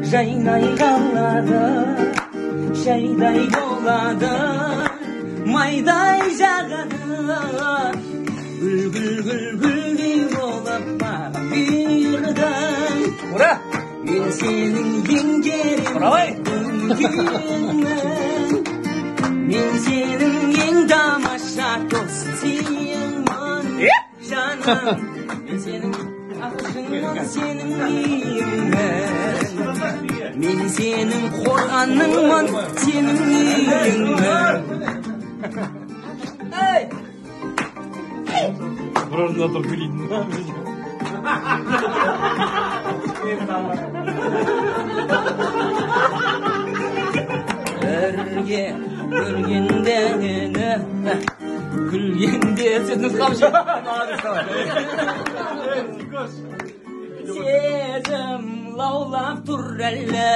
Жайнай қалады, шайдай болады, майдай жағады. Гүл-гүл-гүл-гүлдей болып маған бұйырдың. Ура! Мен сенің ең керемет күнгеймін. Мен сенің ең тамаша досыңмын. Жаным, мен сенің ақшыңмын, сенің үйіңмін. Мен сенің қорғаныңмын, сенің үйіңмін. Bir orada dur güleyim. Бірге көргендені күлгенде сіздің қамшы. Сезім лаулап тұр әлі,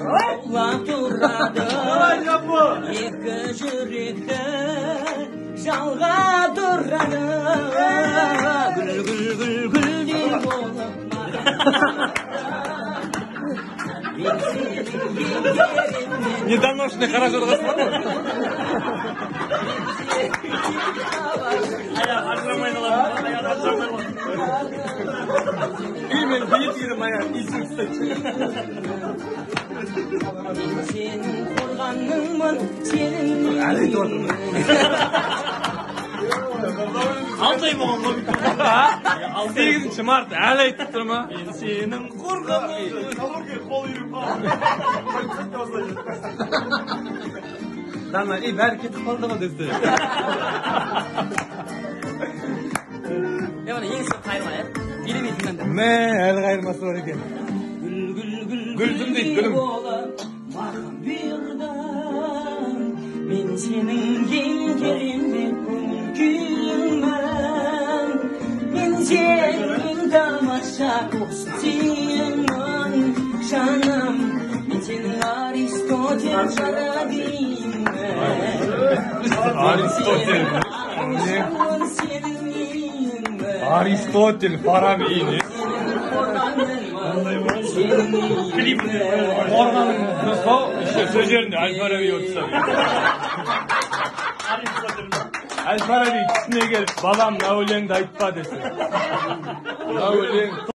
лаулап тұрады. Екі жүректі жалға тұрады. Гүл-гүл-гүл-гүлдей болып Недоношенный хорошо разговаривал. Именно бейте моя истинная. Сенің қорғаныңмын, сенің үйіңмін. Alday mı onu? 8 Mart әлі айтып тұр ма? Мен сенің қорғаныңмын. Дана, бәрі кетіп қалды ғой десті. Ең сен қайырма, елемейтін мәнді. Мә, әлі қайырмасы бар екен. Гүлдім дейді, гүлім. Маған бұйырдың, мен сенің ең керемет күнгеймін. Мен сенің тамаша досыңмын, жаным. Мен сенің Аристотель шарабимін. Аристотель. Аристотель, Фараби. Қорғаның нұсқау, сөз жерінде Әл-Фараби отырса. Әл-Фараби түсіне келіп, балам, мына өлеңді айтпа десе. Мына өлең